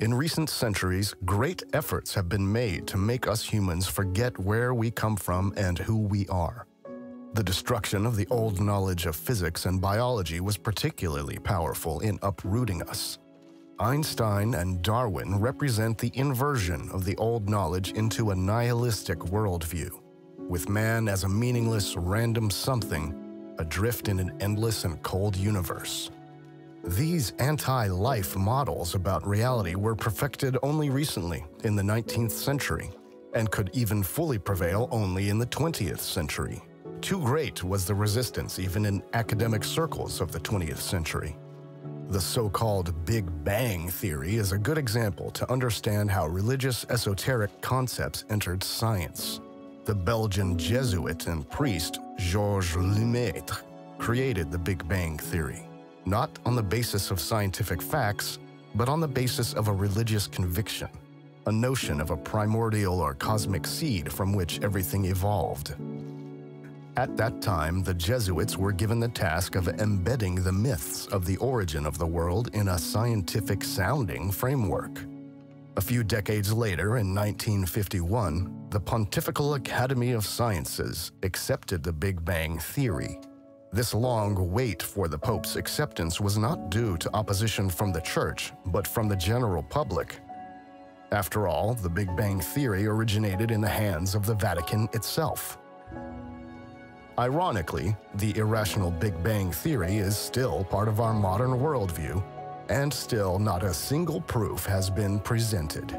In recent centuries, great efforts have been made to make us humans forget where we come from and who we are. The destruction of the old knowledge of physics and biology was particularly powerful in uprooting us. Einstein and Darwin represent the inversion of the old knowledge into a nihilistic worldview, with man as a meaningless, random something adrift in an endless and cold universe. These anti-life models about reality were perfected only recently, in the 19th century, and could even fully prevail only in the 20th century. Too great was the resistance even in academic circles of the 20th century. The so-called Big Bang theory is a good example to understand how religious esoteric concepts entered science. The Belgian Jesuit and priest Georges Lemaitre created the Big Bang theory, not on the basis of scientific facts, but on the basis of a religious conviction, a notion of a primordial or cosmic seed from which everything evolved. At that time, the Jesuits were given the task of embedding the myths of the origin of the world in a scientific-sounding framework. A few decades later, in 1951, the Pontifical Academy of Sciences accepted the Big Bang theory. This long wait for the Pope's acceptance was not due to opposition from the Church, but from the general public. After all, the Big Bang theory originated in the hands of the Vatican itself. Ironically, the irrational Big Bang theory is still part of our modern worldview, and still not a single proof has been presented.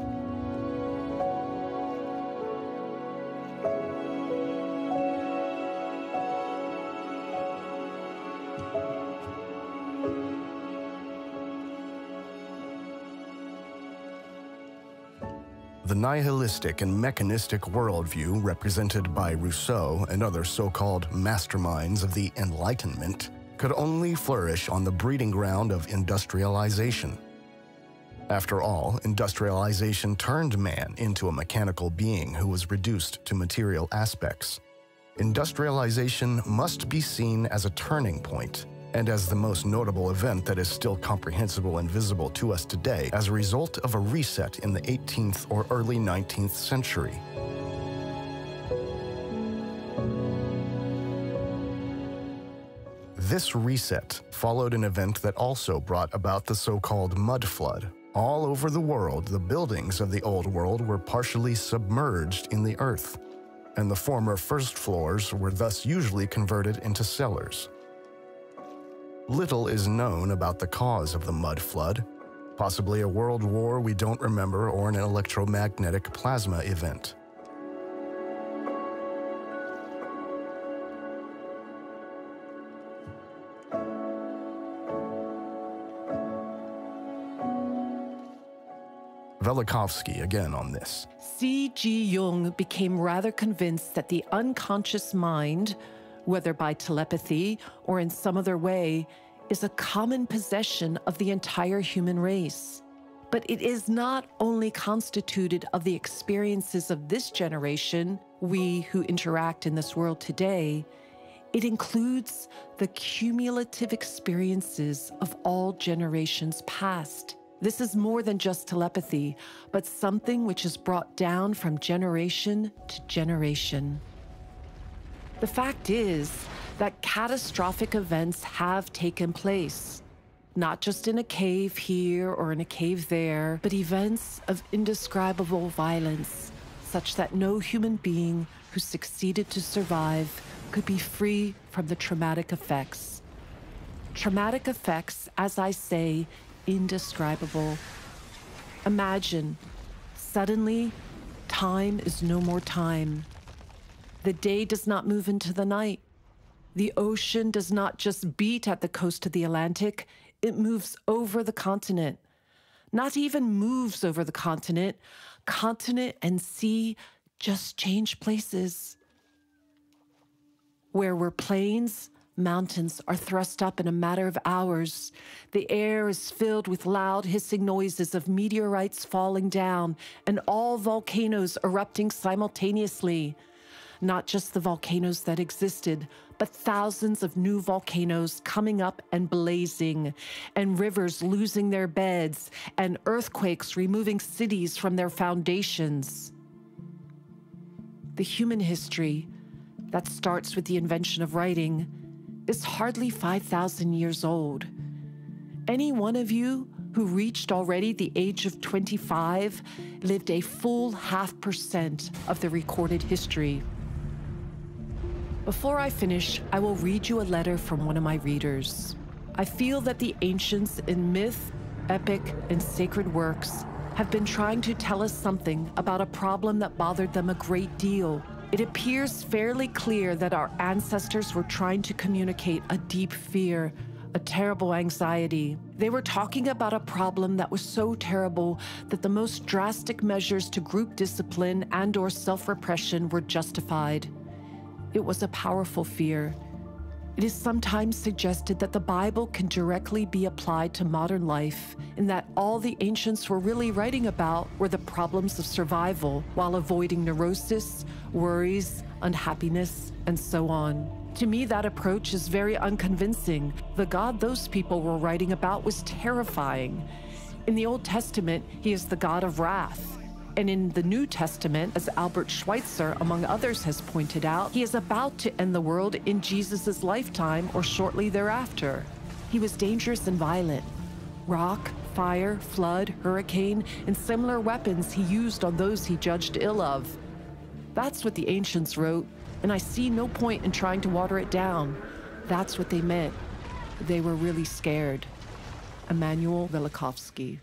The nihilistic and mechanistic worldview represented by Rousseau and other so-called masterminds of the Enlightenment could only flourish on the breeding ground of industrialization. After all, industrialization turned man into a mechanical being who was reduced to material aspects. Industrialization must be seen as a turning point, and as the most notable event that is still comprehensible and visible to us today as a result of a reset in the 18th or early 19th century. This reset followed an event that also brought about the so-called mud flood. All over the world, the buildings of the old world were partially submerged in the earth, and the former first floors were thus usually converted into cellars. Little is known about the cause of the mud flood, possibly a world war we don't remember or an electromagnetic plasma event. Velikovsky again on this. C.G. Jung became rather convinced that the unconscious mind, whether by telepathy or in some other way, is a common possession of the entire human race. But it is not only constituted of the experiences of this generation, we who interact in this world today, it includes the cumulative experiences of all generations past. This is more than just telepathy, but something which is brought down from generation to generation. The fact is that catastrophic events have taken place, not just in a cave here or in a cave there, but events of indescribable violence, such that no human being who succeeded to survive could be free from the traumatic effects. Traumatic effects, as I say, indescribable. Imagine, suddenly, time is no more time. The day does not move into the night. The ocean does not just beat at the coast of the Atlantic, it moves over the continent. Not even moves over the continent. Continent and sea just change places. Where were plains, mountains are thrust up in a matter of hours. The air is filled with loud hissing noises of meteorites falling down and all volcanoes erupting simultaneously. Not just the volcanoes that existed, but thousands of new volcanoes coming up and blazing, and rivers losing their beds, and earthquakes removing cities from their foundations. The human history that starts with the invention of writing is hardly 5,000 years old. Any one of you who reached already the age of 25, lived a full 0.5% of the recorded history. Before I finish, I will read you a letter from one of my readers. I feel that the ancients in myth, epic, and sacred works have been trying to tell us something about a problem that bothered them a great deal. It appears fairly clear that our ancestors were trying to communicate a deep fear, a terrible anxiety. They were talking about a problem that was so terrible that the most drastic measures to group discipline and/or self-repression were justified. It was a powerful fear. It is sometimes suggested that the Bible can directly be applied to modern life, in that all the ancients were really writing about were the problems of survival while avoiding neurosis, worries, unhappiness, and so on. To me, that approach is very unconvincing. The God those people were writing about was terrifying. In the Old Testament, he is the God of wrath. And in the New Testament, as Albert Schweitzer, among others, has pointed out, he is about to end the world in Jesus' lifetime or shortly thereafter. He was dangerous and violent. Rock, fire, flood, hurricane, and similar weapons he used on those he judged ill of. That's what the ancients wrote, and I see no point in trying to water it down. That's what they meant. They were really scared. Immanuel Velikovsky.